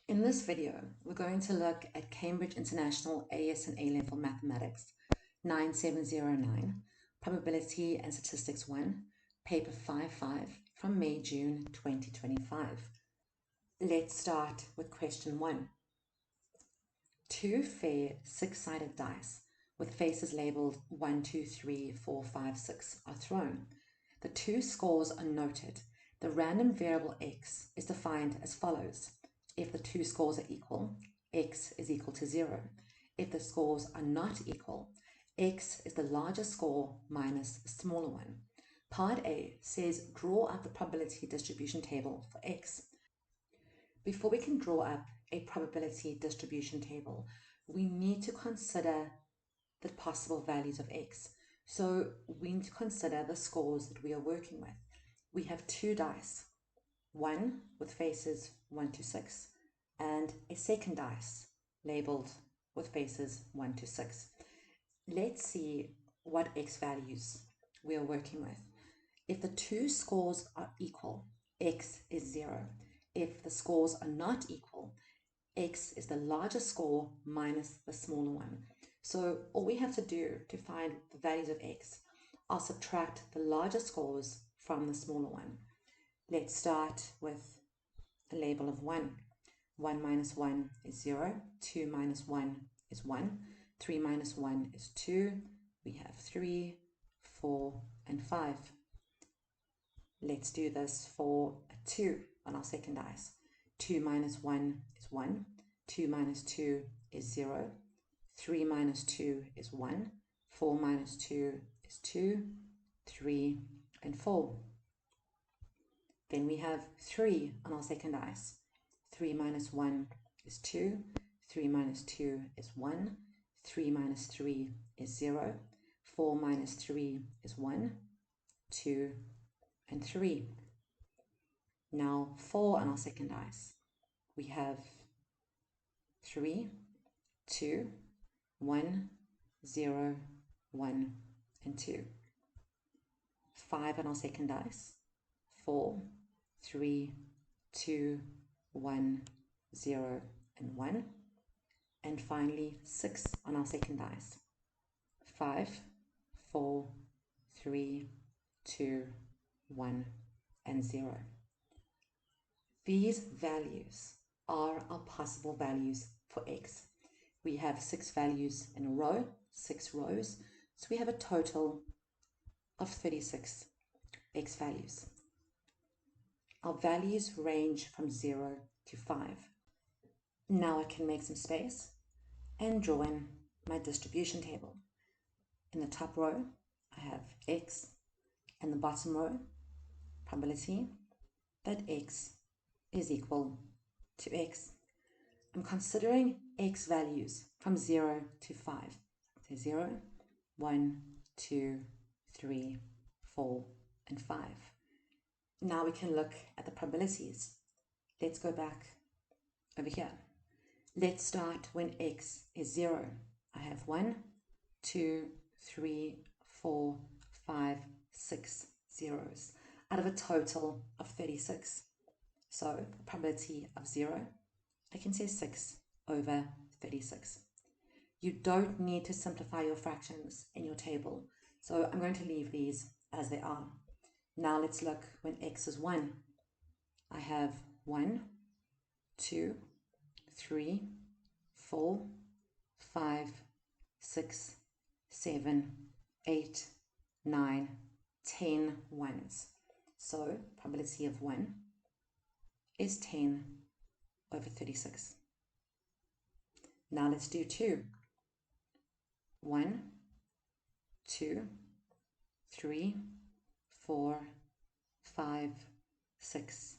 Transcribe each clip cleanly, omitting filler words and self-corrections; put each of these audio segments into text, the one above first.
In this video, we're going to look at Cambridge International AS and A-Level Mathematics 9709, Probability and Statistics 1, Paper 5.5 from May-June 2025. Let's start with question 1. Two fair six-sided dice with faces labeled 1, 2, 3, 4, 5, 6 are thrown. The two scores are noted. The random variable x is defined as follows. If the two scores are equal, x is equal to 0. If the scores are not equal, x is the larger score minus the smaller one. Part A says draw up the probability distribution table for x. Before we can draw up a probability distribution table, we need to consider the possible values of x. So we need to consider the scores that we are working with. We have two dice, one with faces 1 to 6, and a second dice labeled with faces 1 to 6. Let's see what x values we are working with. If the two scores are equal, x is 0. If the scores are not equal, x is the larger score minus the smaller one. So all we have to do to find the values of x, I'll subtract the larger scores from the smaller one. Let's start with a label of 1. 1 minus 1 is 0. 2 minus 1 is 1. 3 minus 1 is 2. We have 3, 4, and 5. Let's do this for a 2 on our second dice. 2 minus 1 is 1. 2 minus 2 is 0. 3 minus 2 is 1. 4 minus 2 is 2. 3 and 4. Then we have 3 on our second dice. 3 minus 1 is 2. 3 minus 2 is 1. 3 minus 3 is 0. 4 minus 3 is 1. 2 and 3. Now 4 on our second dice. We have 3, 2, 1, 0, 1, and 2. 5 on our second dice. 4, 3, 2, 1, 0, and 1. And finally 6 on our second dice. 5, 4, 3, 2, 1, and 0. These values are our possible values for x. We have 6 values in a row, 6 rows, so we have a total of 36 x values. Our values range from 0 to 5. Now I can make some space and draw in my distribution table. In the top row, I have x, and the bottom row, probability that x is equal to x. I'm considering x values from 0 to 5. So 0, 1, 2, 3, 4, and 5. Now we can look at the probabilities. Let's go back over here. Let's start when x is 0. I have 1, 2, 3, 4, 5, 6 zeros out of a total of 36. So the probability of 0, I can say 6 over 36. You don't need to simplify your fractions in your table, so I'm going to leave these as they are. Now let's look when x is 1. I have 1, 2, 3, 4, 5, 6, 7, 8, 9, 10 ones. So probability of 1 is 10 over 36. Now let's do 2. 1, 2, 3, 4, 5, 6,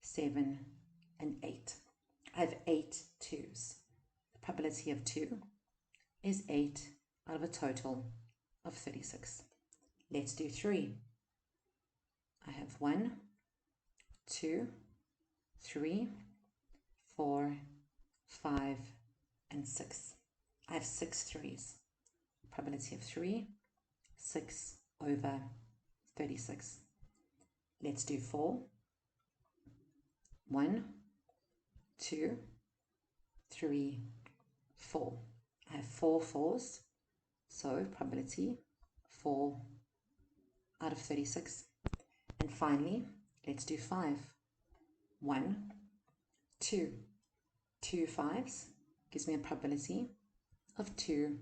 7, and 8. I have 8 2s. The probability of 2 is 8 out of a total of 36. Let's do 3. I have 1, 2, 3, 4, 5, and 6. I have 6 3s. Probability of 3, 6 over 36. Let's do 4. 1, 2, 3, 4. I have 4 4s, so probability 4 out of 36. And finally, let's do 5. 1, 2. 2 5s gives me a probability of 2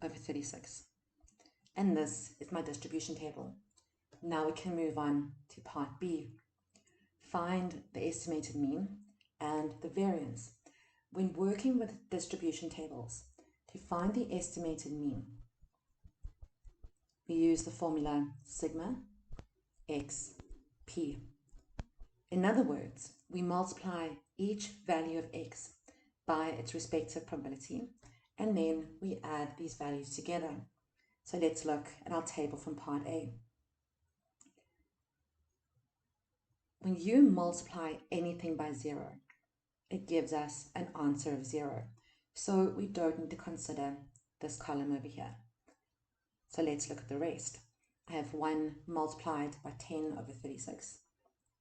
over 36. And this is my distribution table. Now we can move on to part B. Find the estimated mean and the variance. When working with distribution tables, to find the estimated mean, we use the formula sigma x p. In other words, we multiply each value of x by its respective probability, and then we add these values together. So let's look at our table from part A. When you multiply anything by 0, it gives us an answer of 0. So we don't need to consider this column over here. So let's look at the rest. I have 1 multiplied by 10 over 36,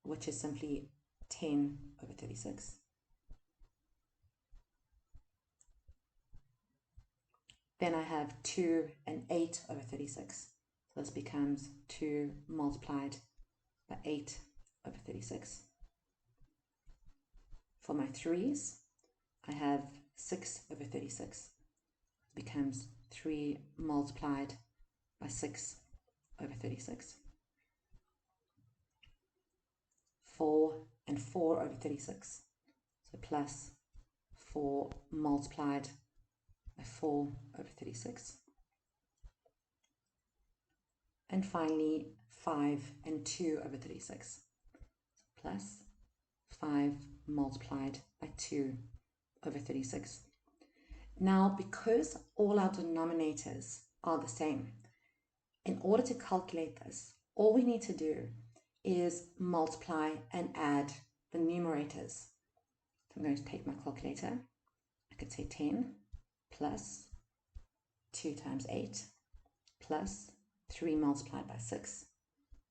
which is simply 10 over 36. Then I have 2 and 8 over 36. So this becomes 2 multiplied by 8 over 36. For my 3's, I have 6 over 36. It becomes 3 multiplied by 6 over 36. 4 and 4 over 36. So plus 4 multiplied by 4 over 36. And finally, 5 and 2 over 36. So plus 5 multiplied by 2 over 36. Now, because all our denominators are the same, in order to calculate this, all we need to do is multiply and add the numerators. So I'm going to take my calculator. I could say 10 plus 2 times 8 plus 3 multiplied by 6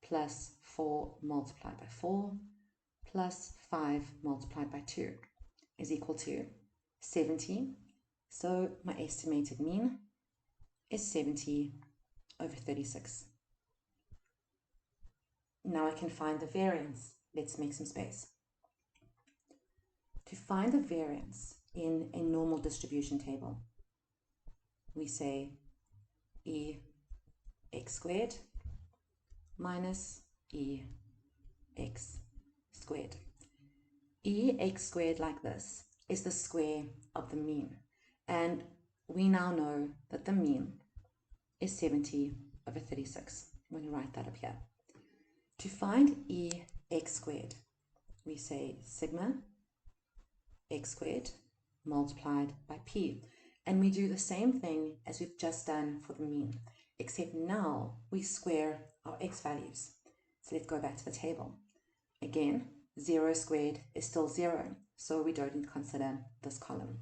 plus 4 multiplied by 4 plus 5 multiplied by 2 is equal to 70. So my estimated mean is 70 over 36. Now I can find the variance. Let's make some space. To find the variance in a normal distribution table, we say e x squared minus e x squared. E x squared like this is the square of the mean. And we now know that the mean is 70 over 36. I'm going to write that up here. To find e x squared, we say sigma x squared multiplied by p. And we do the same thing as we've just done for the mean, except now we square our x values. So let's go back to the table. Again, 0 squared is still 0, so we don't need to consider this column.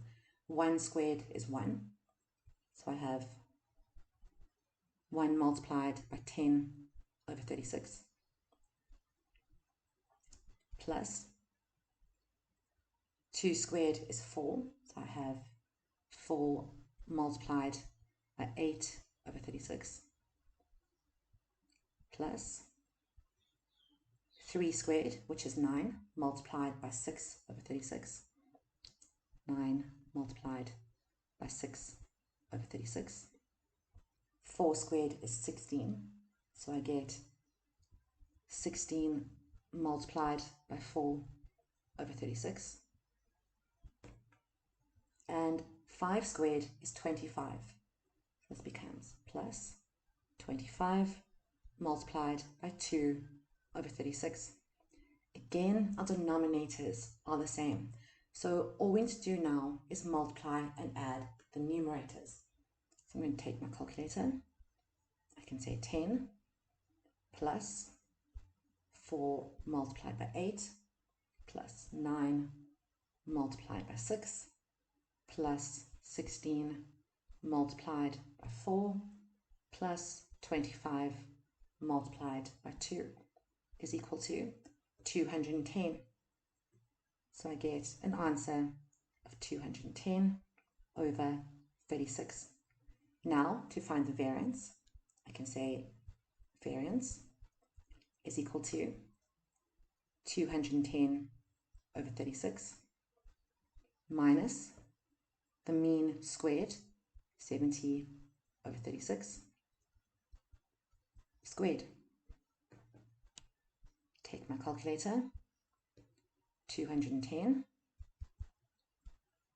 1 squared is 1, so I have 1 multiplied by 10 over 36 plus 2 squared is 4, so I have 4 multiplied by 8 over 36 plus 3 squared, which is 9, multiplied by 6 over 36. 9 multiplied by 6 over 36. 4 squared is 16, so I get 16 multiplied by 4 over 36. And 5 squared is 25. This becomes plus 25 multiplied by 2 over 36. Again, our denominators are the same. So all we need to do now is multiply and add the numerators. So I'm going to take my calculator. I can say 10 plus 4 multiplied by 8 plus 9 multiplied by 6 plus 16 multiplied by 4 plus 25 multiplied by 2 is equal to 210. So I get an answer of 210 over 36. Now, to find the variance, I can say variance is equal to 210 over 36 minus the mean squared, 70 over 36 squared. Take my calculator, 210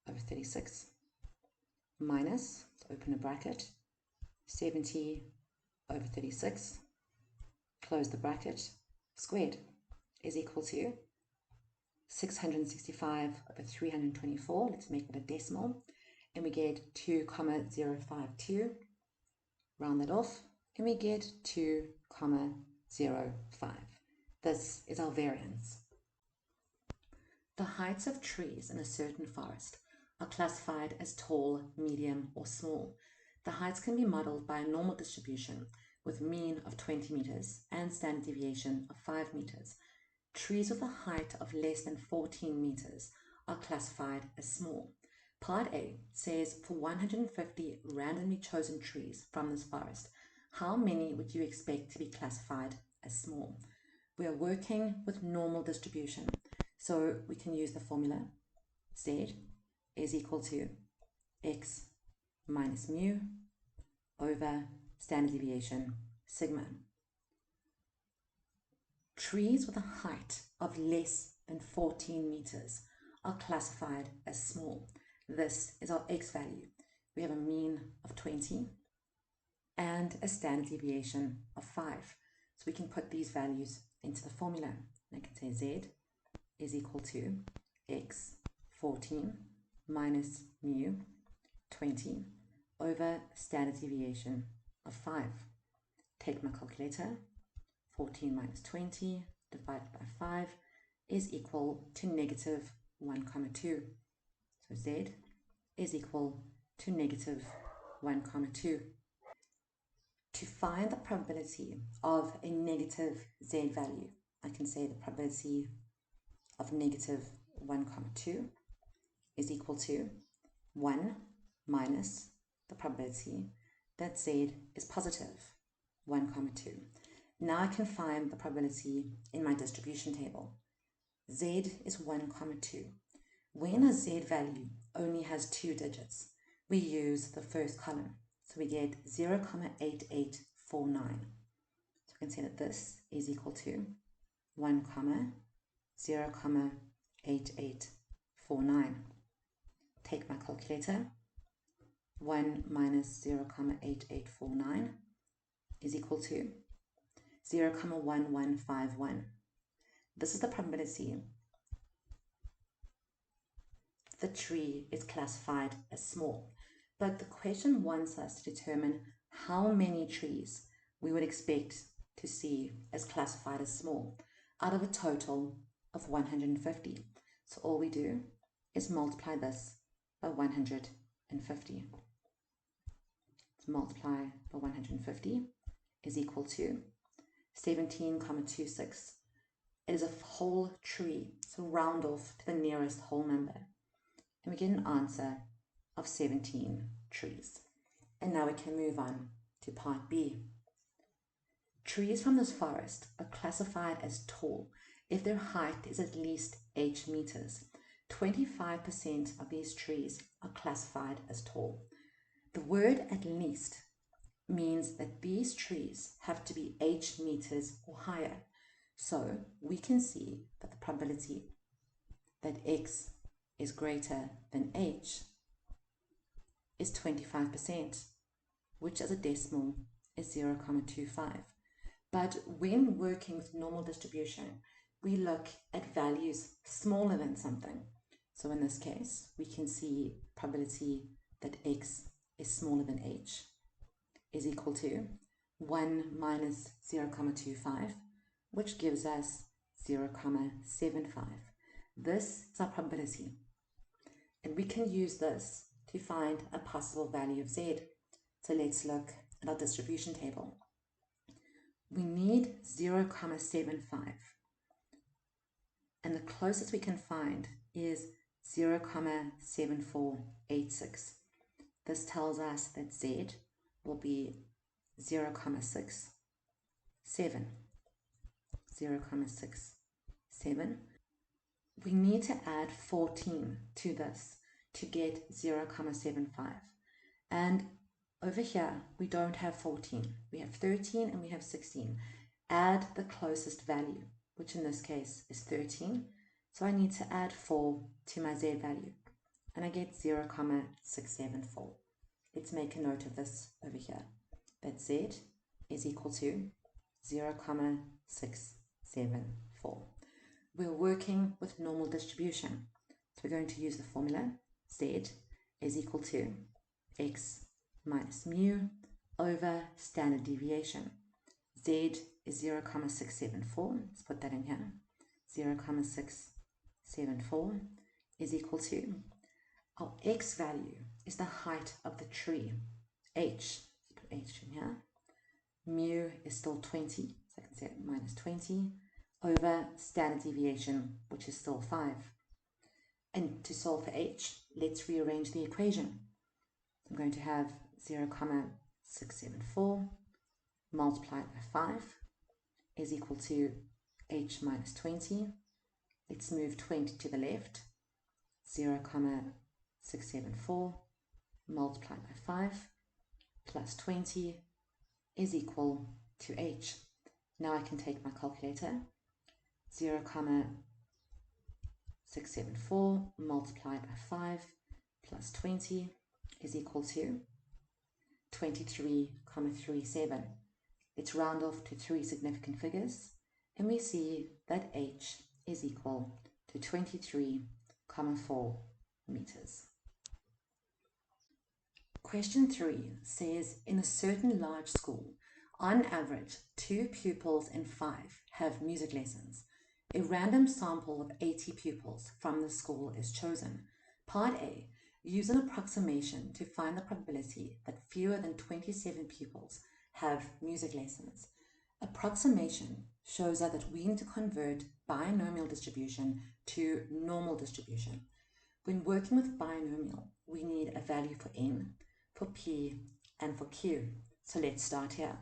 over 36 minus, open a bracket, 70 over 36, close the bracket, squared is equal to 665 over 324. Let's make it a decimal. And we get 2,052. Round that off, and we get 2,05. This is our variance. The heights of trees in a certain forest are classified as tall, medium, or small. The heights can be modeled by a normal distribution with mean of 20 meters and standard deviation of 5 meters. Trees with a height of less than 14 meters are classified as small. Part A says for 150 randomly chosen trees from this forest, how many would you expect to be classified as small? We are working with normal distribution, so we can use the formula Z is equal to x minus mu over standard deviation sigma. Trees with a height of less than 14 meters are classified as small. This is our x value. We have a mean of 20 and a standard deviation of 5. So we can put these values into the formula. I can say Z is equal to x 14 minus mu 20 over standard deviation of 5. Take my calculator. 14 minus 20 divided by 5 is equal to negative 1,2. So Z is equal to negative 1,2. To find the probability of a negative Z value, I can say the probability of negative 1,2 is equal to 1 minus the probability that Z is positive, 1,2. Now I can find the probability in my distribution table. Z is 1,2. When a Z value only has 2 digits, we use the first column. So we get 0,8849. So we can say that this is equal to 1,0,8849. Take my calculator. 1 minus 0,8849 is equal to 0,1151. This is the probability the tree is classified as small. But the question wants us to determine how many trees we would expect to see as classified as small out of a total of 150. So all we do is multiply this by 150. So multiply by 150 is equal to 17,26. It is a whole tree, so round off to the nearest whole number. And we get an answer of 17 trees. And now we can move on to part B. Trees from this forest are classified as tall if their height is at least h meters. 25% of these trees are classified as tall. The word at least means that these trees have to be h meters or higher. So we can see that the probability that x is greater than h is 25%, which as a decimal is 0,25. But when working with normal distribution, we look at values smaller than something. So in this case, we can see probability that x is smaller than h is equal to 1 minus 0,25, which gives us 0,75. This is our probability. And we can use this to find a possible value of z. So let's look at our distribution table. We need 0,75. And the closest we can find is 0,7486. This tells us that Z will be 0,67. 0,67. We need to add 14 to this to get 0,75. And over here, we don't have 14. We have 13 and we have 16. Add the closest value, which in this case is 13. So I need to add 4 to my Z value, and I get 0,674. Let's make a note of this over here, that Z is equal to 0,674. We're working with normal distribution. So we're going to use the formula Z is equal to X minus mu over standard deviation. Z is 0,674. Let's put that in here. 0,674 is equal to, our X value is the height of the tree, H. Let's put H in here. Mu is still 20, so I can say minus 20 over standard deviation, which is still 5. And to solve for H, let's rearrange the equation. I'm going to have 0,674 multiplied by 5 is equal to H minus 20. Let's move 20 to the left. 0,674 multiplied by 5 plus 20 is equal to H. Now I can take my calculator. 0,674 multiplied by 5 plus 20 is equal to 23,37. Let's round off to 3 significant figures, and we see that H is equal to 23,4 meters. Question 3 says, in a certain large school, on average, 2 pupils in 5 have music lessons. A random sample of 80 pupils from the school is chosen. Part A, use an approximation to find the probability that fewer than 27 pupils have music lessons. Approximation shows us that we need to convert binomial distribution to normal distribution. When working with binomial, we need a value for n, for p, and for q. So let's start here.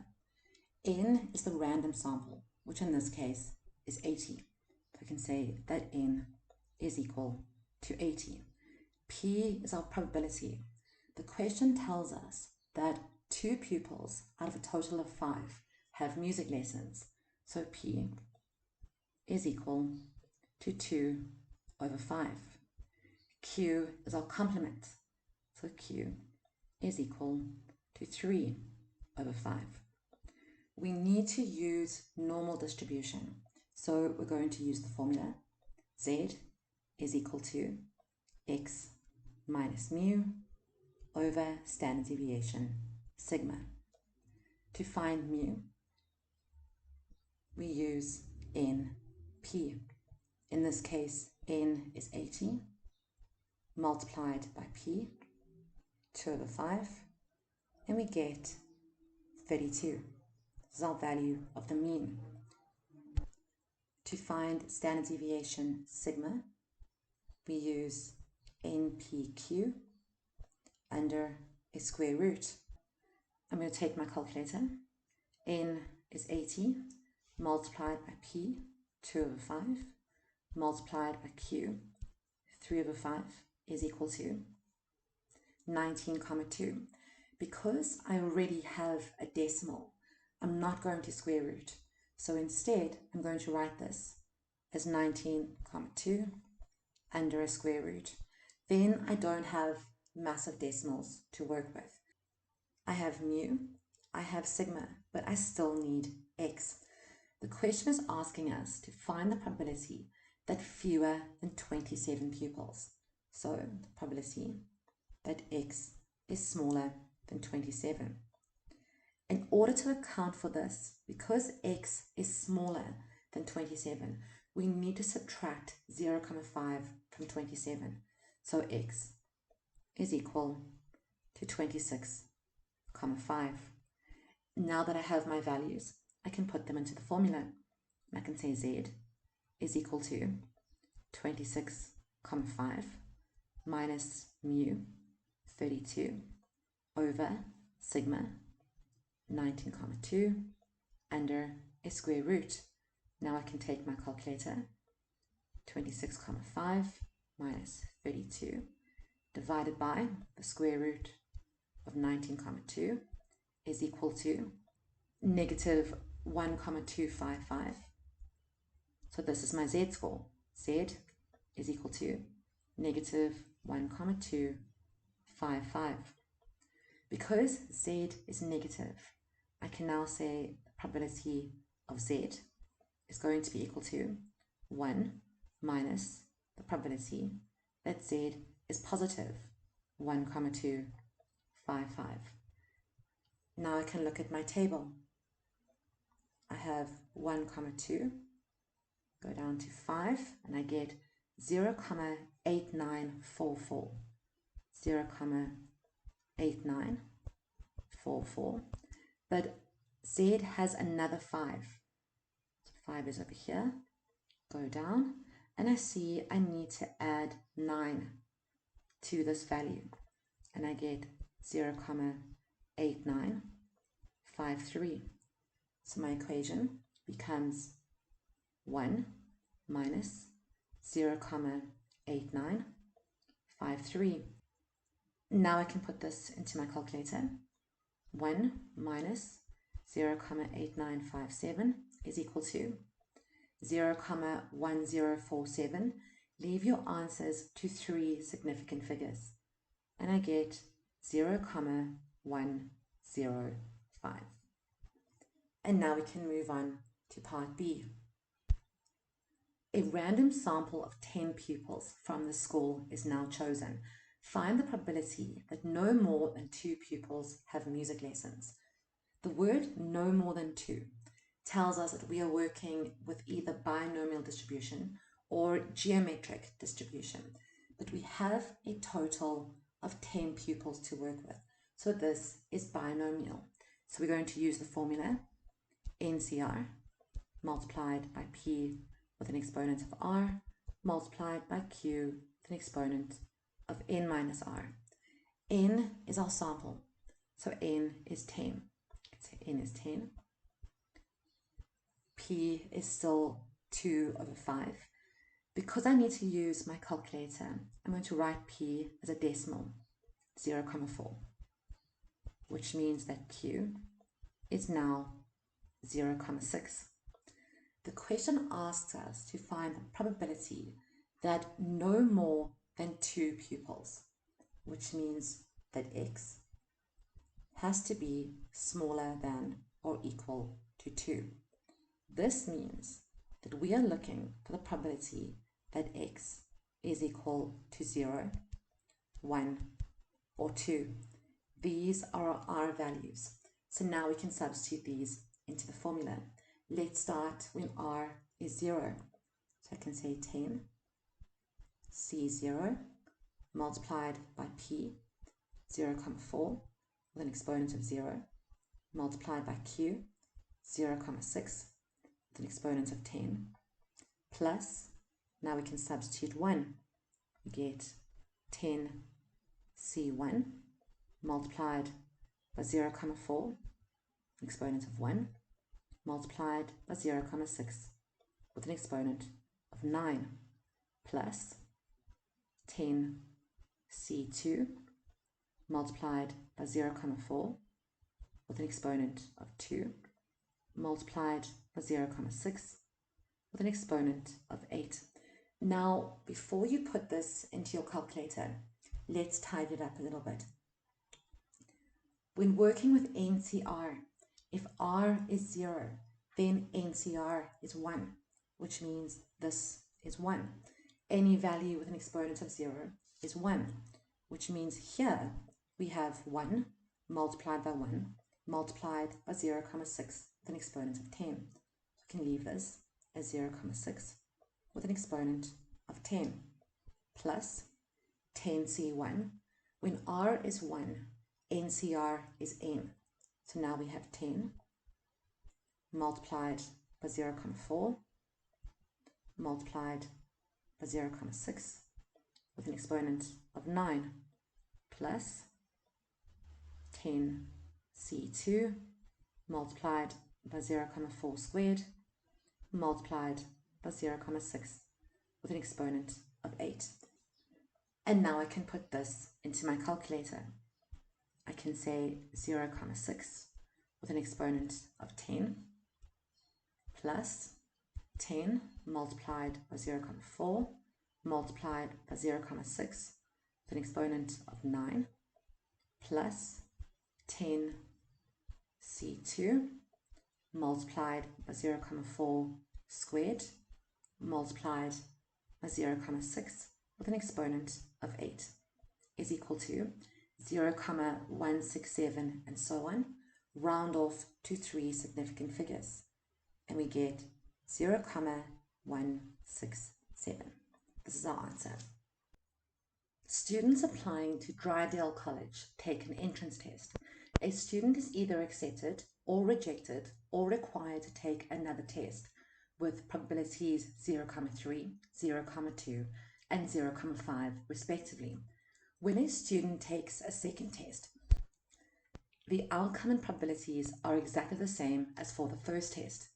N is the random sample, which in this case is 80. So I can say that n is equal to 80. P is our probability. The question tells us that 2 pupils out of a total of 5 have music lessons. So P is equal to 2 over 5. Q is our complement. So Q is equal to 3 over 5. We need to use normal distribution. So we're going to use the formula Z is equal to X minus mu over standard deviation sigma. To find mu, we use NP. In this case, N is 80 multiplied by P, 2 over 5, and we get 32. This is our value of the mean. To find standard deviation sigma, we use NPQ under a square root. I'm going to take my calculator. N is 80 multiplied by P, 2 over 5, multiplied by Q, 3 over 5, is equal to 19,2. Because I already have a decimal, I'm not going to square root. So instead, I'm going to write this as 19,2 under a square root. Then I don't have massive decimals to work with. I have mu, I have sigma, but I still need x. The question is asking us to find the probability that fewer than 27 pupils. So the probability that x is smaller than 27. In order to account for this, because x is smaller than 27, we need to subtract 0,5 from 27. So x is equal to 26,5. Now that I have my values, I can put them into the formula. I can say z is equal to 26,5 minus mu 32 over sigma 19,2 under a square root. Now I can take my calculator, 26,5 minus 32 divided by the square root of 19,2 is equal to negative 1,255. So this is my z-score. Z is equal to negative 1,255. Because z is negative, I can now say the probability of z is going to be equal to 1 minus the probability that z is positive 1,255. Now I can look at my table. I have 1,2, go down to 5, and I get 0,8944. 0,8944. But z has another 5. So 5 is over here. Go down, and I see I need to add 9 to this value, and I get 0,8953. So my equation becomes 1 minus 0,8953. Now I can put this into my calculator. 1 minus 0,8957 is equal to 0,1047. Leave your answers to 3 significant figures, and I get 0,105. And now we can move on to part B. A random sample of 10 pupils from the school is now chosen. Find the probability that no more than 2 pupils have music lessons. The word no more than 2 tells us that we are working with either binomial distribution or geometric distribution, but we have a total of 10 pupils to work with. So this is binomial. So we're going to use the formula NCR multiplied by P with an exponent of R multiplied by Q with an exponent of N minus R. N is our sample, so N is 10. So N is 10. P is still 2 over 5. Because I need to use my calculator, I'm going to write P as a decimal, 0,4, which means that Q is now 0,6. The question asks us to find the probability that no more than 2 pupils, which means that X has to be smaller than or equal to 2. This means that we are looking for the probability that X is equal to 0, 1, or 2. These are our values. So now we can substitute these into the formula. Let's start when R is 0. So I can say 10 C0 multiplied by P, 0,4 with an exponent of 0, multiplied by Q, 0,6 with an exponent of 10, plus, now we can substitute 1. We get 10 C1 multiplied by 0,4, exponent of 1, multiplied by 0,6 with an exponent of 9, plus 10 C2 multiplied by 0,4 with an exponent of 2, multiplied by 0,6 with an exponent of 8. Now, before you put this into your calculator, let's tidy it up a little bit. When working with NCR, if R is 0, then NCR is 1, which means this is 1. Any value with an exponent of 0 is 1, which means here we have 1 multiplied by 1 multiplied by 0,6 with an exponent of 10. So I can leave this as 0,6 with an exponent of 10 plus 10C1. When R is 1, NCR is N. So now we have 10 multiplied by 0,4 multiplied by 0,6 with an exponent of of 9 plus 10c2 multiplied by 0,4 squared multiplied by 0,6 with an exponent of 8. And now I can put this into my calculator. I can say 0,6 with an exponent of 10 plus 10 multiplied by 0,4 multiplied by 0,6 with an exponent of 9 plus 10c2 multiplied by 0,4 squared multiplied by 0,6 with an exponent of 8 is equal to 0,167 and so on, round off to 3 significant figures, and we get 0,167. This is our answer. Students applying to Drydale College take an entrance test. A student is either accepted or rejected or required to take another test with probabilities 0,3, 0,2, and 0,5 respectively. When a student takes a second test, the outcome and probabilities are exactly the same as for the first test.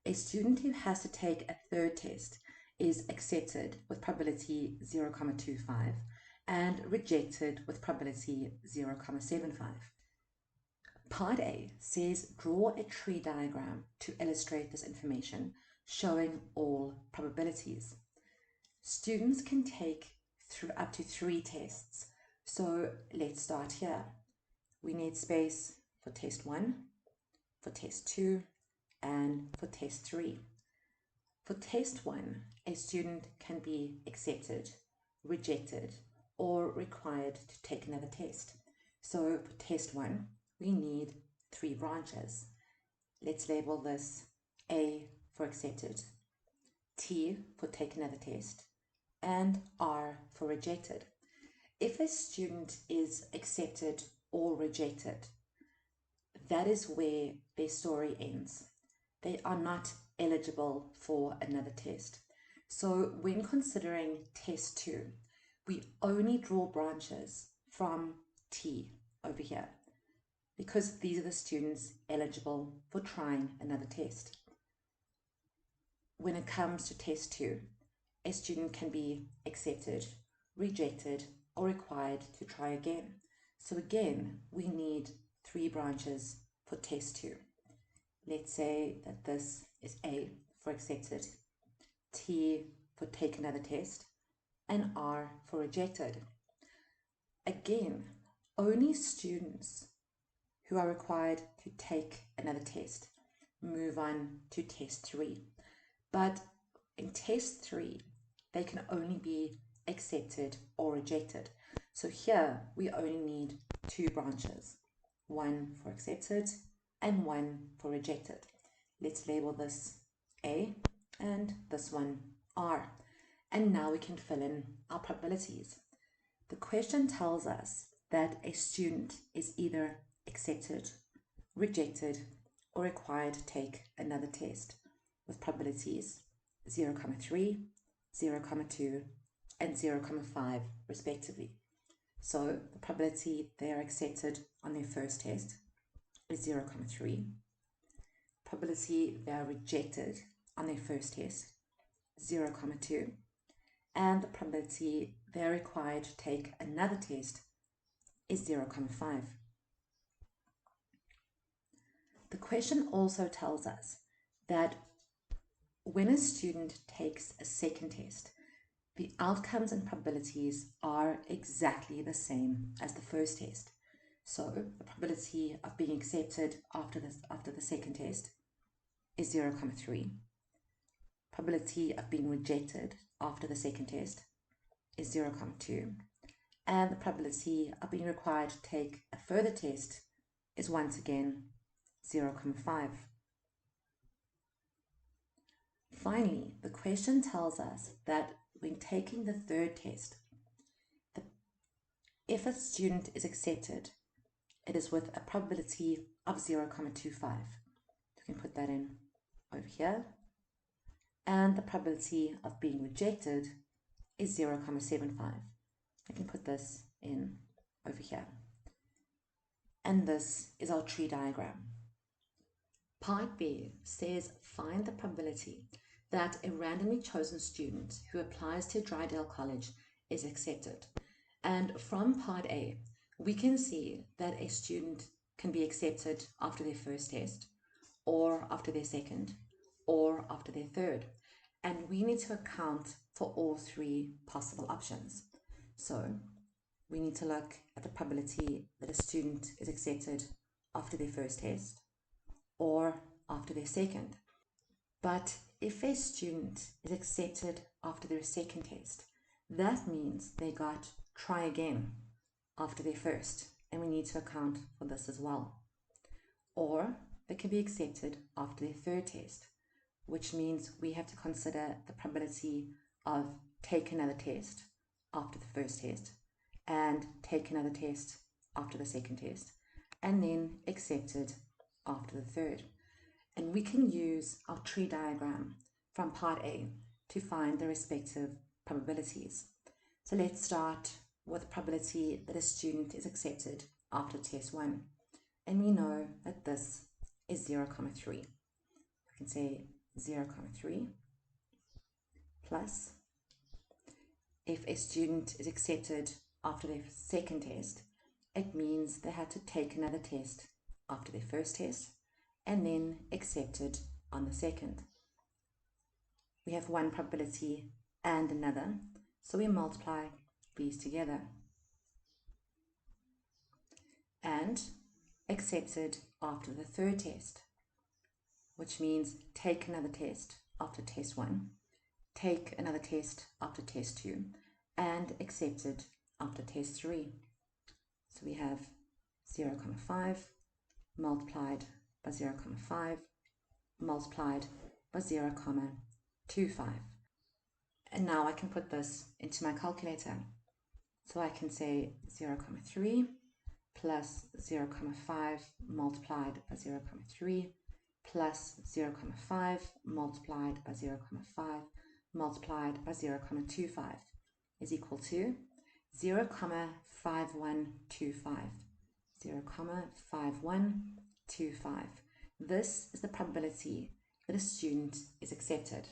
A student who has to take a third test is accepted with probability 0,25 and rejected with probability 0,75. Part A says draw a tree diagram to illustrate this information, showing all probabilities. Students can take up to 3 tests. So let's start here. We need space for test 1, for test 2, and for test 3. For test 1, a student can be accepted, rejected, or required to take another test. So for test 1, we need 3 branches. Let's label this A for accepted, T for take another test, and R for rejected. If a student is accepted or rejected, that is where their story ends. They are not eligible for another test. So when considering test 2, we only draw branches from T over here, because these are the students eligible for trying another test. When it comes to test 2, a student can be accepted, rejected, or required to try again. So again, we need 3 branches for test 2. Let's say that this is A for accepted, T for take another test, and R for rejected. Again, only students who are required to take another test move on to test 3. But in test 3, they can only be accepted or rejected. So here we only need 2 branches, 1 for accepted and 1 for rejected. Let's label this A and this one R. And now we can fill in our probabilities. The question tells us that a student is either accepted, rejected, or required to take another test with probabilities 0,3, 0,2, and 0,5 respectively. So the probability they are accepted on their first test is 0,3. Probability they are rejected on their first test, 0,2. And the probability they are required to take another test is 0,5. The question also tells us that when a student takes a second test, the outcomes and probabilities are exactly the same as the first test. So the probability of being accepted after the second test is 0,3. Probability of being rejected after the second test is 0,2. And the probability of being required to take a further test is once again 0,5. Finally, the question tells us that when taking the third test, if a student is accepted, it is with a probability of 0,25. You can put that in over here. And the probability of being rejected is 0,75. I can put this in over here. And this is our tree diagram. Part B says find the probability that a randomly chosen student who applies to Drydale College is accepted. And from part A, we can see that a student can be accepted after their first test, or after their second, or after their third. And we need to account for all three possible options. So we need to look at the probability that a student is accepted after their first test or after their second. But if a student is accepted after their second test, that means they got try again after their first, and we need to account for this as well. Or they can be accepted after their third test, which means we have to consider the probability of take another test after the first test and take another test after the second test, and then accepted after the third. And we can use our tree diagram from part A to find the respective probabilities. So let's start with the probability that a student is accepted after test 1. And we know that this is 0,3. I can say 0,3 plus, if a student is accepted after their second test, it means they had to take another test after their first test and then accepted on the second. We have one probability and another, so we multiply these together. And accepted after the third test, which means take another test after test 1, take another test after test 2, and accepted after test 3. So we have 0,5 multiplied by 0,5 multiplied by 0,25. And now I can put this into my calculator. So I can say 0,3 plus 0,5 multiplied by 0,3 plus 0,5 multiplied by 0,5 multiplied by 0,25 is equal to 0,5125. 0,5125. This is the probability that a student is accepted.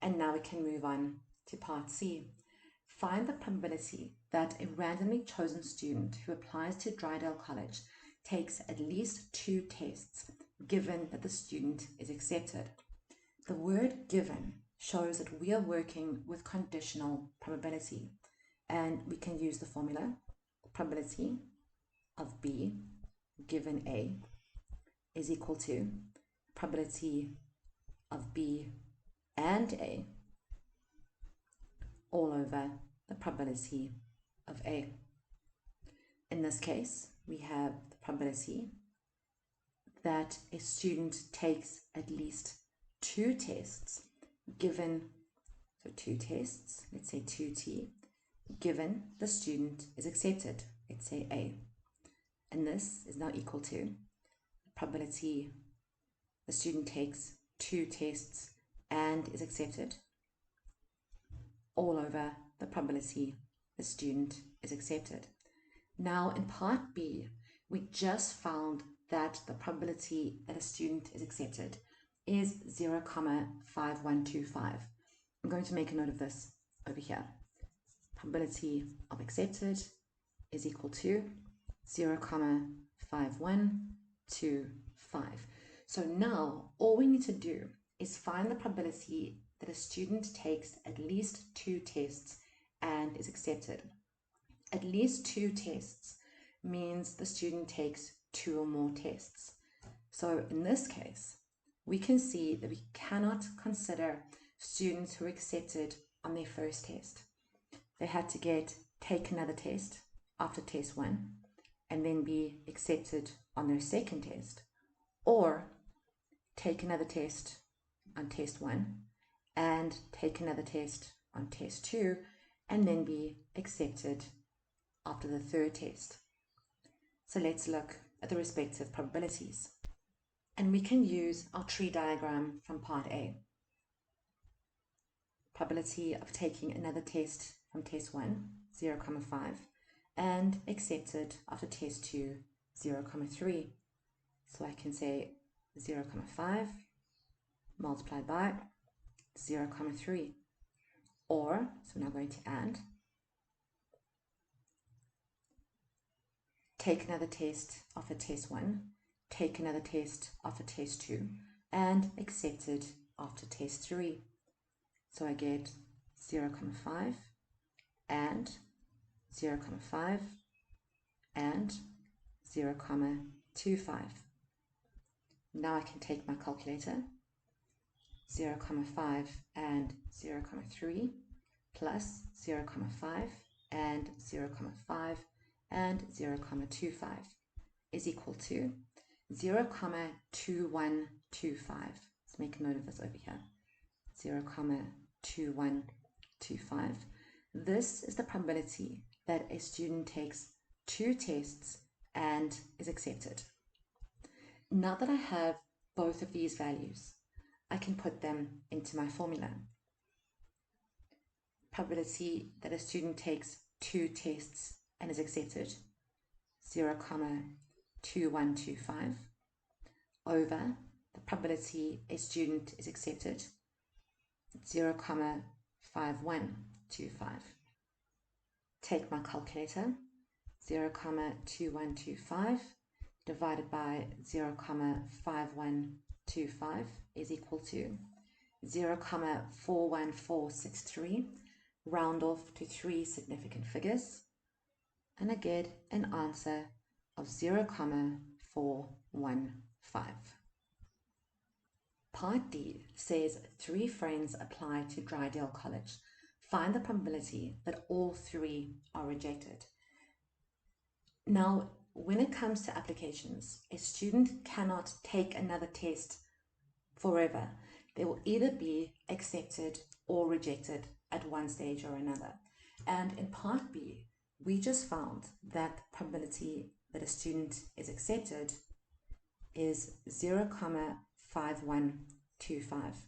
And now we can move on to part C. Find the probability that a randomly chosen student who applies to Drydale College takes at least 2 tests, given that the student is accepted. The word given shows that we are working with conditional probability, and we can use the formula, probability of B given A is equal to probability of B and A all over the probability of A. In this case, we have the probability that a student takes at least 2 tests given, so 2 tests, let's say 2T, given the student is accepted, let's say A. And this is now equal to the probability the student takes 2 tests and is accepted all over the probability the student is accepted. Now in part B, we just found that the probability that a student is accepted is 0,5125. I'm going to make a note of this over here. Probability of accepted is equal to 0,5125. So now all we need to do is find the probability that a student takes at least 2 tests and is accepted. At least 2 tests means the student takes 2 or more tests. So in this case, we can see that we cannot consider students who are accepted on their first test. They had to take another test after test 1 and then be accepted on their second test, or take another test on test 1 and take another test on test 2 and then be accepted after the third test. So let's look at the respective probabilities. And we can use our tree diagram from part A. Probability of taking another test from test 1, 0,5, and accepted after test 2, 0,3. So I can say 0,5 multiplied by 0,3. Or, so we're now going to add, take another test after test 1, take another test after test 2, and accept it after test 3. So I get 0,5 and 0,5 and 0,25. Now I can take my calculator, 0,5 and 0,3 plus 0,5 and 0,5 and 0,25 is equal to 0,2125. Let's make a note of this over here. 0,2125. This is the probability that a student takes 2 tests and is accepted. Now that I have both of these values, I can put them into my formula. Probability that a student takes 2 tests and is accepted, 0,2125, over the probability a student is accepted, 0,5125. Take my calculator, 0,2125 divided by 0,5125 is equal to 0,41463. Round off to 3 significant figures, and I get an answer of 0,415. Part D says 3 friends apply to Drydale College. Find the probability that all 3 are rejected. Now, when it comes to applications, a student cannot take another test forever. They will either be accepted or rejected at one stage or another. And in Part B, we just found that the probability that a student is accepted is 0,5125.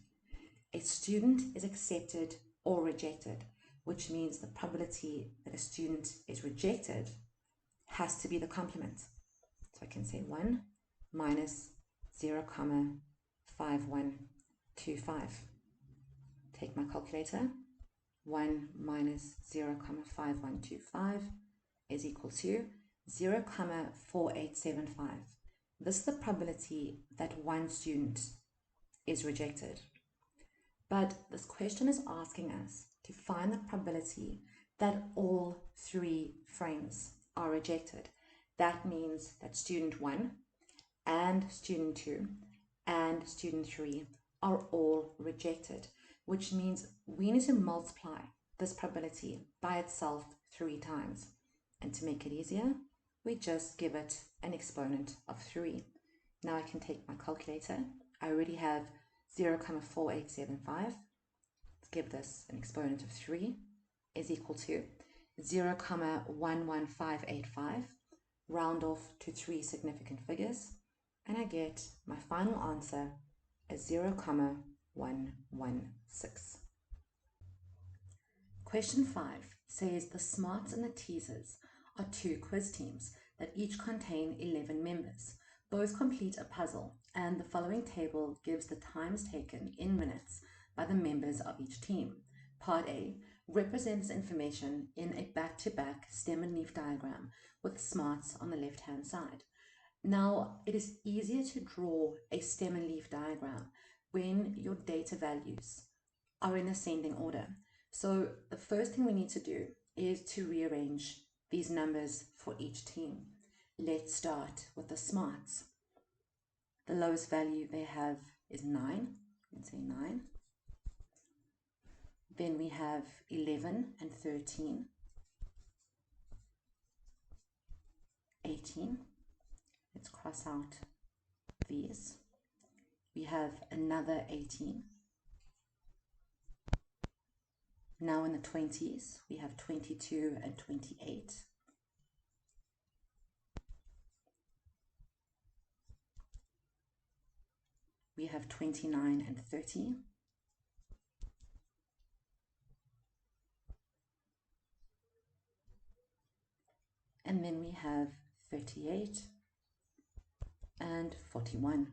A student is accepted or rejected, which means the probability that a student is rejected has to be the complement. So I can say 1 minus 0,5125. Take my calculator. 1 minus 0,5125 is equal to 0,4875. This is the probability that one student is rejected. But this question is asking us to find the probability that all 3 friends are rejected. That means that student 1 and student 2 and student 3 are all rejected, which means we need to multiply this probability by itself 3 times. And to make it easier, we just give it an exponent of 3. Now I can take my calculator. I already have 0,4875. Let's give this an exponent of 3 is equal to 0,11585. Round off to 3 significant figures, and I get my final answer as 0,116. Question 5 says the smarts and the teasers are 2 quiz teams that each contain 11 members. Both complete a puzzle, and the following table gives the times taken in minutes by the members of each team. Part A represents information in a back-to-back stem and leaf diagram with smarts on the left-hand side. Now, it is easier to draw a stem and leaf diagram when your data values are in ascending order. So the first thing we need to do is to rearrange these numbers for each team. Let's start with the smarts. The lowest value they have is 9. Let's say 9. Then we have 11 and 13. 18. Let's cross out these. We have another 18. Now in the 20s, we have 22 and 28. We have 29 and 30. and then we have 38 and 41.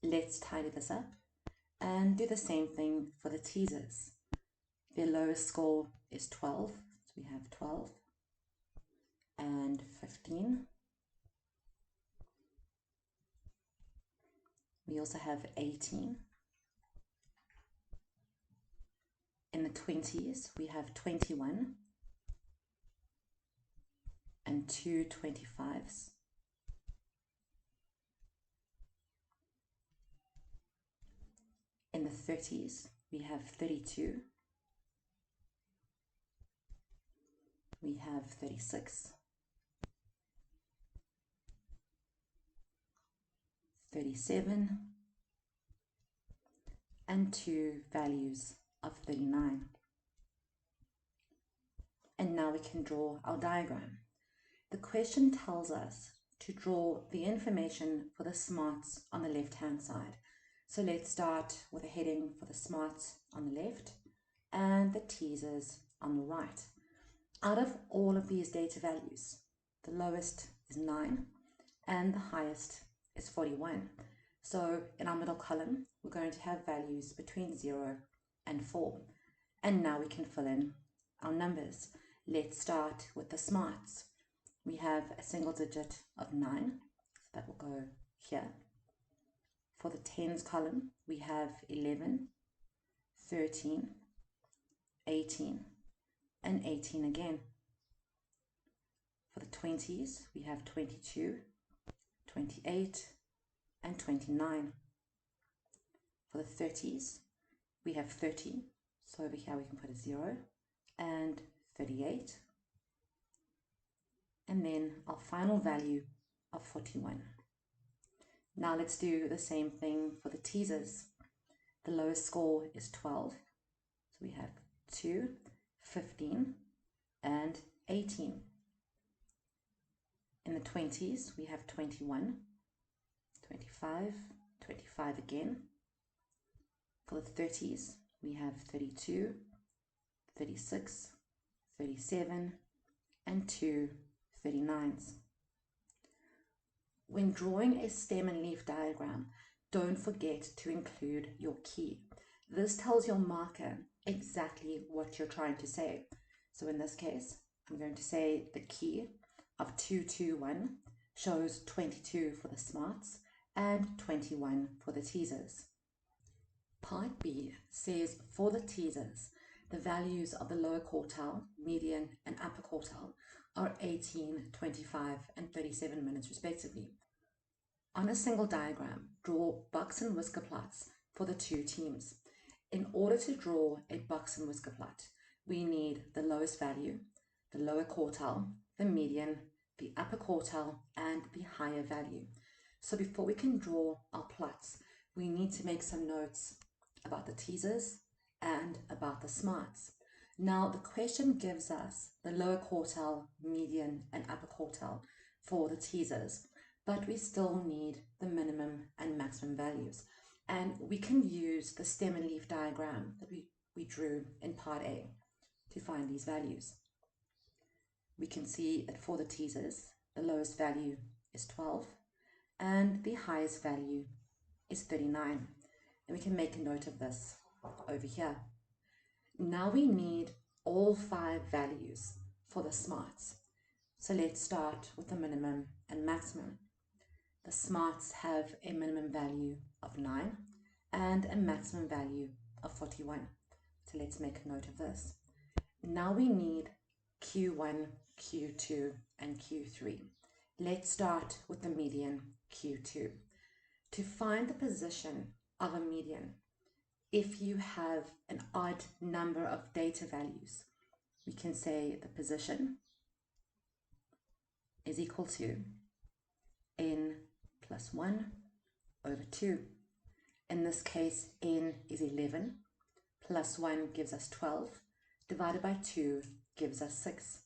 Let's tidy this up and do the same thing for the teasers. Their lowest score is 12, so we have 12 and 15. We also have 18. In the 20s, we have 21 and 2 25s. In the 30s, we have 32. We have 36, 37, and 2 values of 39. And now we can draw our diagram. The question tells us to draw the information for the smarts on the left-hand side. So let's start with a heading for the smarts on the left and the teasers on the right. Out of all of these data values, the lowest is 9 and the highest is 41. So in our middle column, we're going to have values between 0 and 4. And now we can fill in our numbers. Let's start with the smarts. We have a single digit of 9, so that will go here. For the tens column, we have 11, 13, 18, and 18 again. For the 20s, we have 22, 28, and 29. For the 30s, we have 30, so over here we can put a 0, and 38, and then our final value of 41. Now let's do the same thing for the teasers. The lowest score is 12, so we have 2, 15, and 18. In the 20s, we have 21, 25, 25 again. For the 30s, we have 32, 36, 37, and 2 39s. When drawing a stem and leaf diagram, don't forget to include your key. This tells your marker exactly what you're trying to say. So in this case, I'm going to say the key of 221 shows 22 for the smarts and 21 for the teasers. Part B says for the teasers, the values of the lower quartile, median, and upper quartile are 18, 25, and 37 minutes respectively. On a single diagram, draw box and whisker plots for the two teams. In order to draw a box and whisker plot, we need the lowest value, the lower quartile, the median, the upper quartile, and the higher value. So before we can draw our plots, we need to make some notes about the teasers and about the smarts. Now the question gives us the lower quartile, median, and upper quartile for the teasers, but we still need the minimum and maximum values. And we can use the stem and leaf diagram that we drew in part A to find these values. We can see that for the teasers, the lowest value is 12 and the highest value is 39. And we can make a note of this over here. Now we need all 5 values for the smarts. So let's start with the minimum and maximum. The smarts have a minimum value of 9 and a maximum value of 41. So let's make a note of this. Now we need Q1, Q2, and Q3. Let's start with the median Q2. To find the position of a median, if you have an odd number of data values, we can say the position is equal to n plus 1 over 2. In this case, n is 11, plus 1 gives us 12, divided by 2 gives us 6.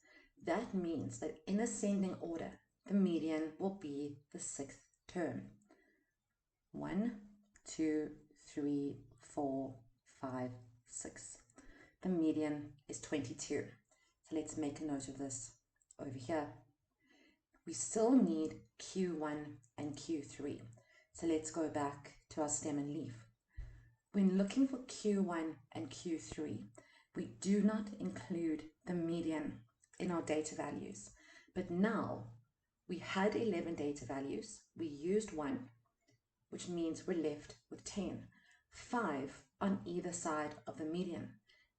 That means that in ascending order, the median will be the 6th term. 1, 2, 3, 4, 5, 6. The median is 22. So let's make a note of this over here. We still need Q1 and Q3. So let's go back to our stem and leaf. When looking for Q1 and Q3, we do not include the median in our data values. But now we had 11 data values. We used 1, which means we're left with 10. 5 on either side of the median.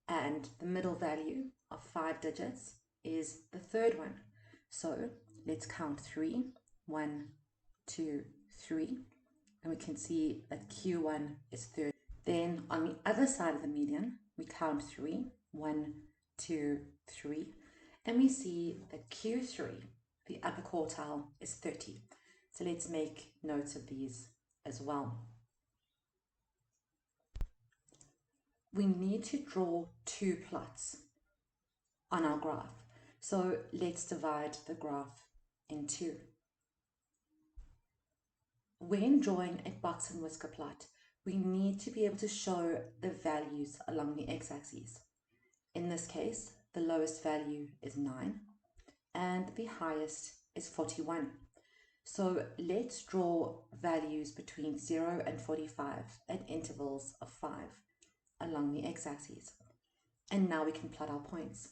And the middle value of 5 digits is the third one. So let's count 3. 1, 2, 3. And we can see that Q1 is 30. Then on the other side of the median, we count 3. 1, 2, 3. And we see that Q3, the upper quartile, is 30. So let's make notes of these as well. We need to draw 2 plots on our graph. So let's divide the graph in 2. When drawing a box and whisker plot, we need to be able to show the values along the x-axis. In this case, the lowest value is 9 and the highest is 41. So let's draw values between 0 and 45 at intervals of 5 along the x-axis. And now we can plot our points.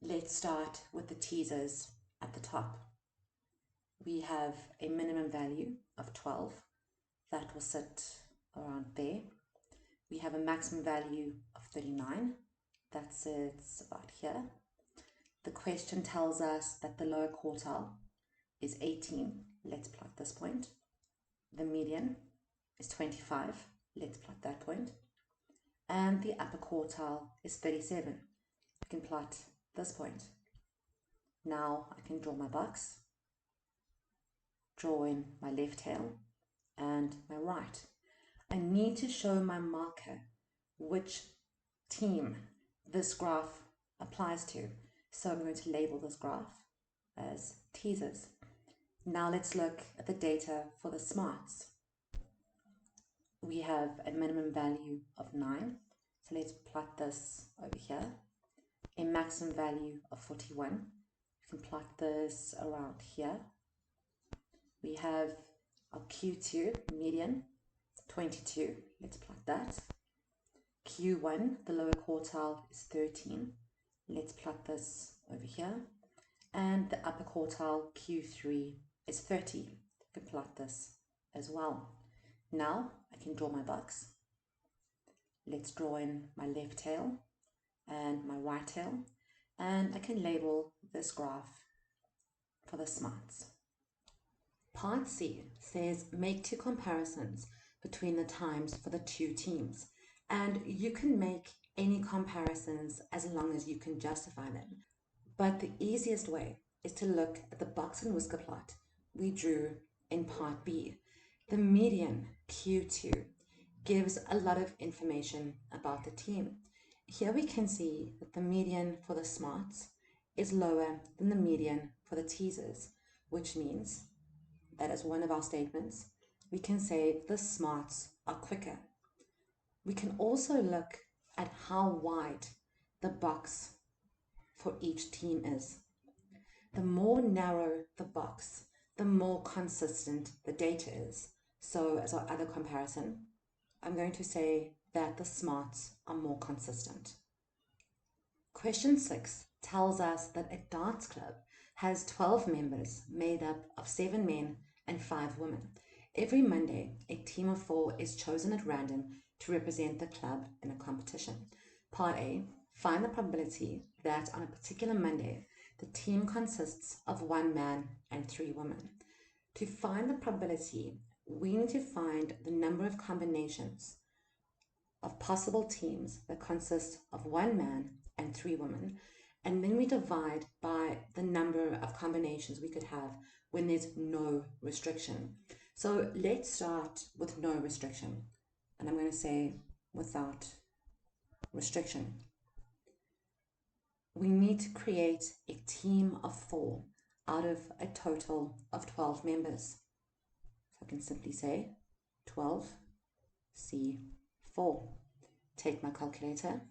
Let's start with the teasers at the top. We have a minimum value of 12. That will sit around there. We have a maximum value of 39. That sits about here. The question tells us that the lower quartile is 18. Let's plot this point. The median is 25. Let's plot that point. And the upper quartile is 37. I can plot this point. Now I can draw my box, draw in my left tail and my right. I need to show my marker which team this graph applies to. So I'm going to label this graph as teasers. Now let's look at the data for the smarts. We have a minimum value of 9. So let's plot this over here. A maximum value of 41. You can plot this around here. We have our Q2 median, 22. Let's plot that. Q1, the lower quartile, is 13. Let's plot this over here. And the upper quartile, Q3, is 30. You can plot this as well. Now I can draw my box. Let's draw in my left tail and my right tail. And I can label this graph for the smarts. Part C says make 2 comparisons between the times for the 2 teams. And you can make any comparisons as long as you can justify them. But the easiest way is to look at the box and whisker plot we drew in part B. The median Q2 gives a lot of information about the team. Here we can see that the median for the smarts is lower than the median for the teasers, which means that as one of our statements, we can say the smarts are quicker. We can also look at how wide the box for each team is. The more narrow the box, the more consistent the data is. So as our other comparison, I'm going to say that the smarts are more consistent. Question 6 tells us that a dance club has 12 members made up of 7 men and 5 women. Every Monday, a team of 4 is chosen at random to represent the club in a competition. Part A, find the probability that on a particular Monday, the team consists of 1 man and 3 women. To find the probability, we need to find the number of combinations of possible teams that consist of 1 man and 3 women, and then we divide by the number of combinations we could have when there's no restriction. So let's start with no restriction, and I'm going to say without restriction. We need to create a team of 4 out of a total of 12 members. So I can simply say 12C4. Take my calculator.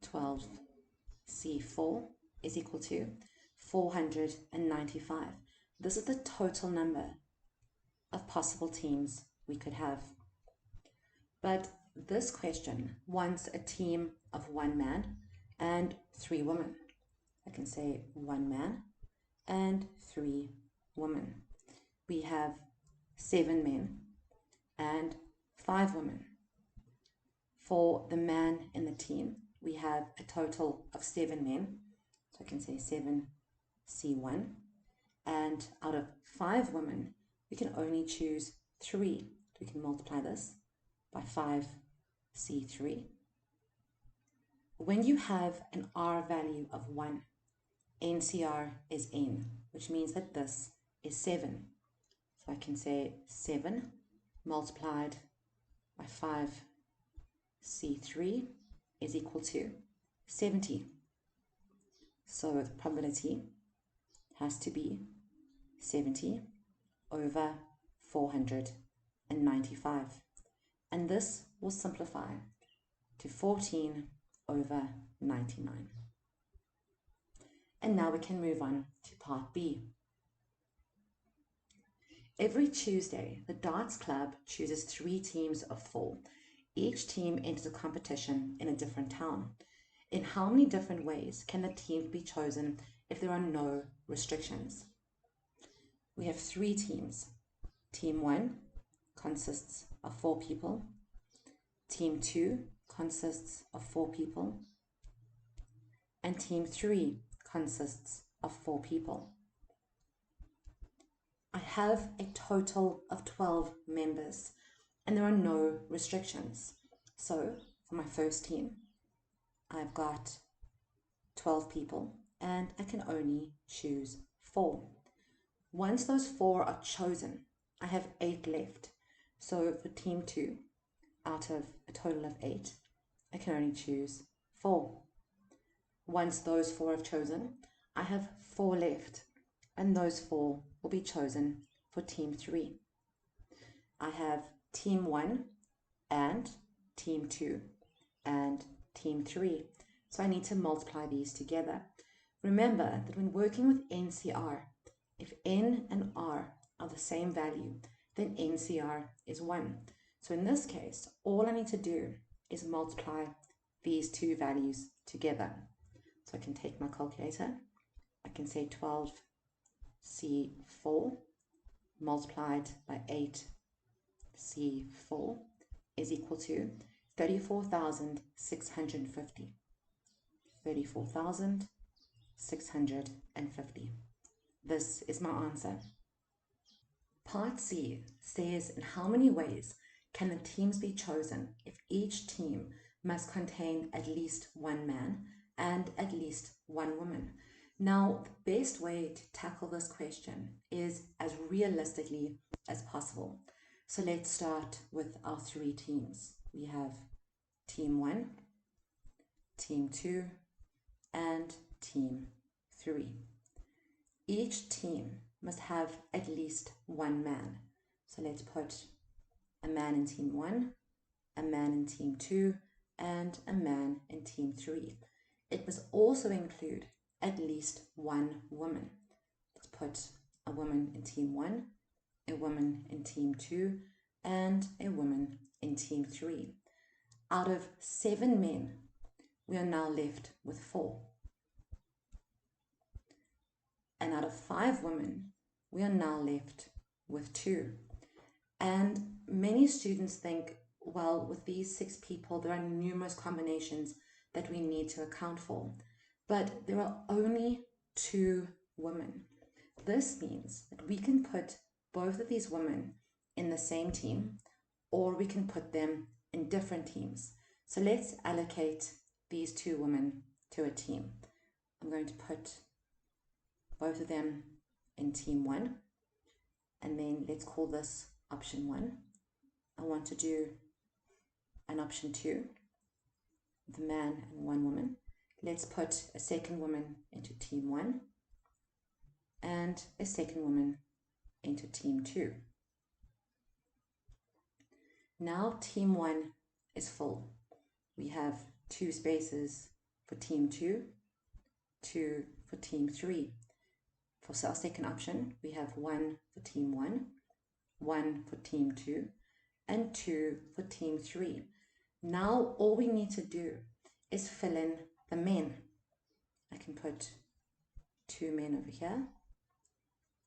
12 C4 is equal to 495. This is the total number of possible teams we could have. But this question wants a team of 1 man and 3 women. I can say 1 man and 3 women. We have 7 men and 5 women. For the man in the team, we have a total of 7 men. So I can say 7C1. And out of 5 women, we can only choose 3. We can multiply this by 5C3. When you have an R value of 1, NCR is N, which means that this is 7. So I can say 7 multiplied by 5C3 is equal to 70. So the probability has to be 70 over 495. And this will simplify to 14 over 99. And now we can move on to part B. Every Tuesday, the Darts Club chooses 3 teams of 4. Each team enters a competition in a different town. In how many different ways can the teams be chosen if there are no restrictions? We have 3 teams. Team 1 consists of 4 people. Team 2 consists of 4 people. And Team 3 consists of 4 people. I have a total of 12 members and there are no restrictions. So for my first team, I've got 12 people and I can only choose 4. Once those 4 are chosen, I have 8 left. So for team 2, out of a total of 8, I can only choose 4. Once those 4 have chosen, I have 4 left, and those 4 will be chosen for team 3. I have team 1 and team 2 and team 3. So I need to multiply these together. Remember that when working with NCR, if N and R are the same value, then NCR is 1. So in this case, all I need to do is multiply these 2 values together. So I can take my calculator. I can say 12C4 multiplied by 8C4 is equal to 34,650. 34,650. This is my answer. Part C says in how many ways can the teams be chosen if each team must contain at least 1 man and at least 1 woman. Now, the best way to tackle this question is as realistically as possible. So let's start with our 3 teams. We have team 1, team 2, and team 3. Each team must have at least 1 man. So let's put a man in team 1, a man in team 2, and a man in team 3. It must also include at least 1 woman. Let's put a woman in team 1, a woman in team 2, and a woman in team 3. Out of 7 men, we are now left with 4. And out of 5 women, we are now left with 2. And many students think, well, with these 6 people, there are numerous combinations that we need to account for. But there are only 2 women. This means that we can put both of these women in the same team, or we can put them in different teams. So let's allocate these 2 women to a team. I'm going to put both of them in team 1, and then let's call this option 1. I want to do an option 2, the man and 1 woman. Let's put a second woman into team 1 and a second woman into team 2. Now team 1 is full. We have 2 spaces for team 2 2 for team 3. For our second option, we have 1 for team 1, 1 for team 2, and 2 for team 3. Now all we need to do is fill in the men. I can put 2 men over here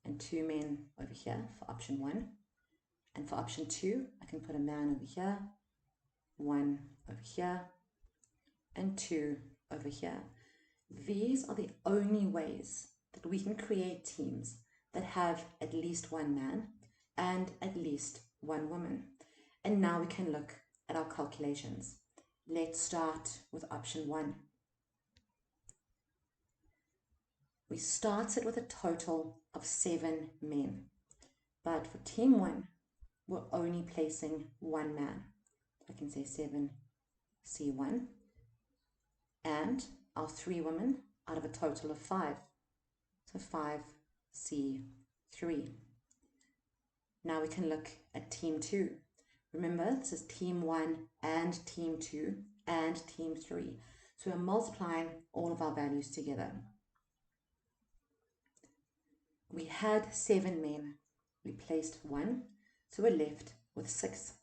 and 2 men over here for option 1. And for option 2, I can put a man over here, 1 over here, and 2 over here. These are the only ways that we can create teams that have at least 1 man and at least 1 woman. And now we can look at our calculations. Let's start with option 1. We started with a total of 7 men, but for team 1, we're only placing 1 man. I can say 7C1, and our 3 women out of a total of 5. So 5C3. Now we can look at team 2. Remember, this is team 1 and team 2 and team 3. So we're multiplying all of our values together. We had 7 men. We placed 1, so we're left with 6.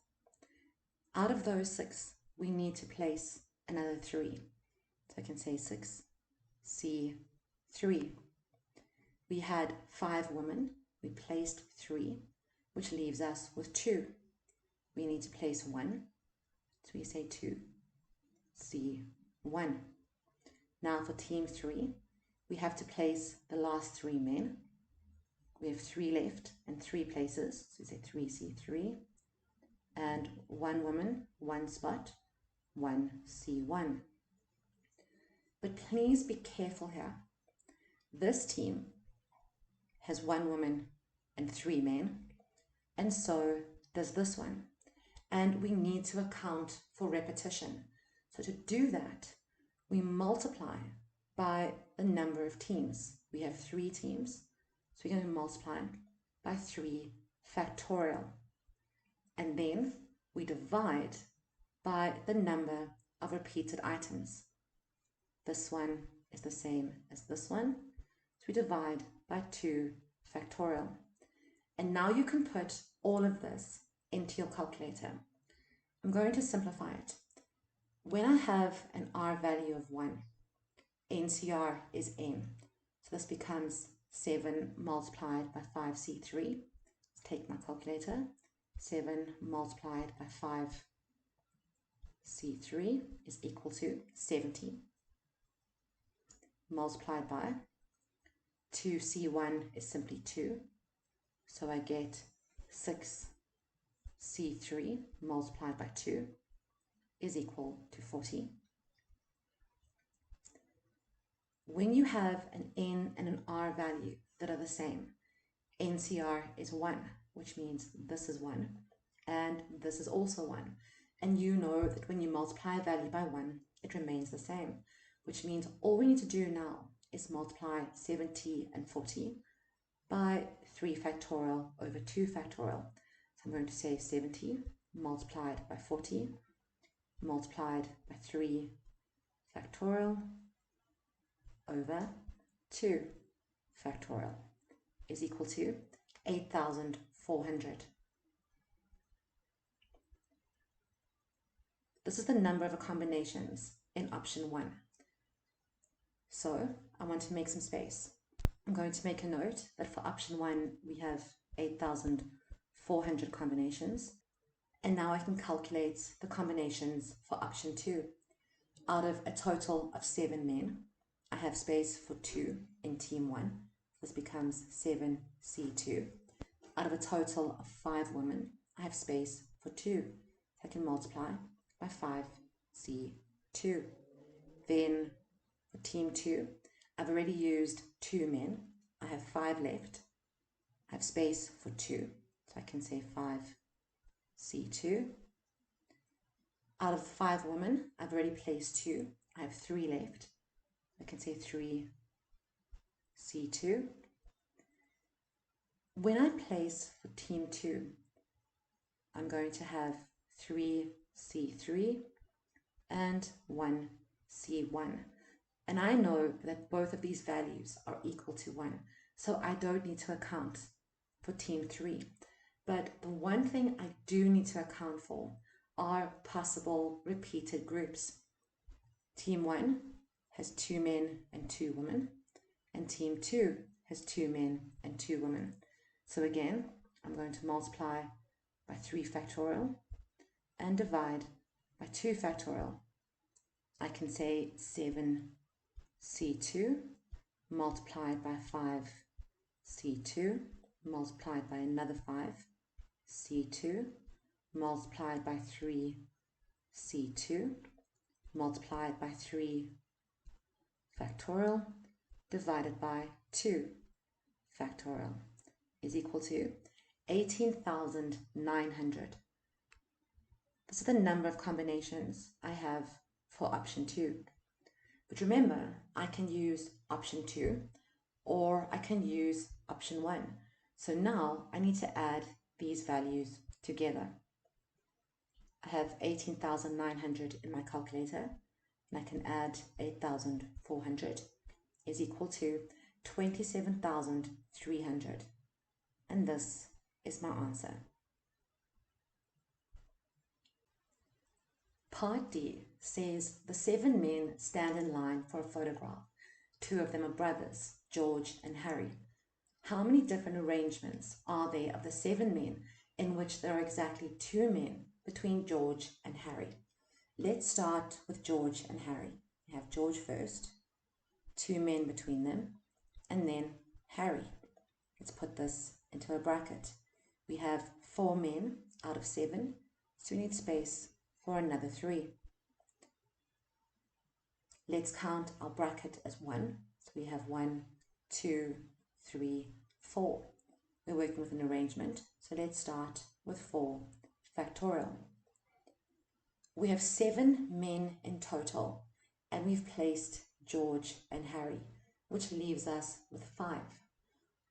Out of those 6, we need to place another 3. So I can say 6C3. We had 5 women. We placed 3, which leaves us with 2. We need to place 1, so we say 2C1. Now for team 3, we have to place the last 3 men. We have 3 left and 3 places, so we say 3C3, and 1 woman, 1 spot, 1C1. But please be careful here. This team has 1 woman and 3 men, and so does this one. And we need to account for repetition. So to do that, we multiply by the number of teams. We have 3 teams, so we're going to multiply by 3 factorial. And then we divide by the number of repeated items. This one is the same as this one, so we divide by 2 factorial. And now you can put all of this into your calculator. I'm going to simplify it. When I have an R value of 1, NCR is N. So this becomes 7 multiplied by 5C3. Let's take my calculator. 7 multiplied by 5C3 is equal to 70. Multiplied by 2C1 is simply 2. So I get 6C3 multiplied by 2 is equal to 40. When you have an N and an R value that are the same, NCR is 1, which means this is 1, and this is also 1. And you know that when you multiply a value by 1, it remains the same, which means all we need to do now is multiply 70 and 40 by 3 factorial over 2 factorial. So I'm going to say 70 multiplied by 40 multiplied by 3 factorial over 2 factorial is equal to 8,400. This is the number of combinations in option 1. So I want to make some space. I'm going to make a note that for option 1 we have 8,400 combinations, and now I can calculate the combinations for option 2. Out of a total of 7 men, I have space for 2 in team 1. This becomes 7C2. Out of a total of 5 women, I have space for 2. I can multiply by 5C2. Then for team 2, I've already used 2 men. I have 5 left. I have space for 2, so I can say 5C2. Out of 5 women, I've already placed 2. I have 3 left. I can say 3C2. When I place for team 2, I'm going to have 3C3 and 1C1. And I know that both of these values are equal to 1. So I don't need to account for team 3. But the one thing I do need to account for are possible repeated groups. Team 1 has 2 men and 2 women, and team 2 has 2 men and 2 women. So again, I'm going to multiply by 3 factorial and divide by 2 factorial. I can say 7c2 multiplied by 5c2 multiplied by another 5c2 multiplied by 3c2 multiplied by 3 factorial divided by 2 factorial is equal to 18,900. This is the number of combinations I have for option 2. But remember, I can use option 2 or I can use option 1. So now I need to add these values together. I have 18,900 in my calculator, and I can add 8,400 is equal to 27,300. And this is my answer. Part D says the 7 men stand in line for a photograph. 2 of them are brothers, George and Harry. How many different arrangements are there of the 7 men in which there are exactly 2 men between George and Harry? Let's start with George and Harry. We have George first, 2 men between them, and then Harry. Let's put this into a bracket. We have 4 men out of 7, so we need space for another 3. Let's count our bracket as 1. So we have 1, 2, 3, 4. We're working with an arrangement, so let's start with 4 factorial. We have 7 men in total, and we've placed George and Harry, which leaves us with 5.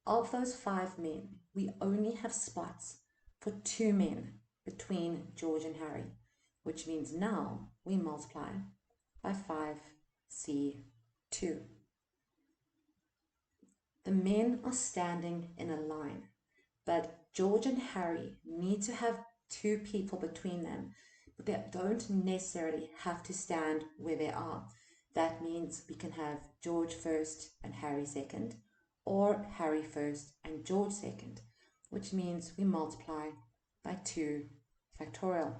Of those 5 men, we only have spots for 2 men between George and Harry, which means now we multiply by 5c2. The men are standing in a line, but George and Harry need to have 2 people between them, but they don't necessarily have to stand where they are. That means we can have George first and Harry second, or Harry first and George second, which means we multiply by 2 factorial.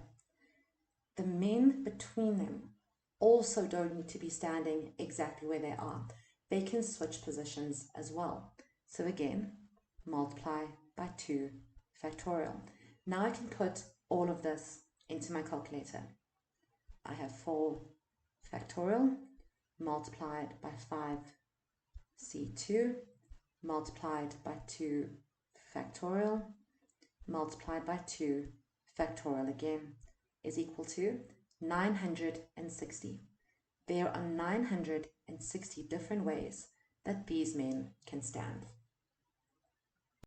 The men between them also don't need to be standing exactly where they are. They can switch positions as well. So again, multiply by 2 factorial. Now I can put all of this into my calculator. I have 4 factorial multiplied by 5c2 multiplied by 2 factorial multiplied by 2 factorial again is equal to 960. There are 960 different ways that these men can stand.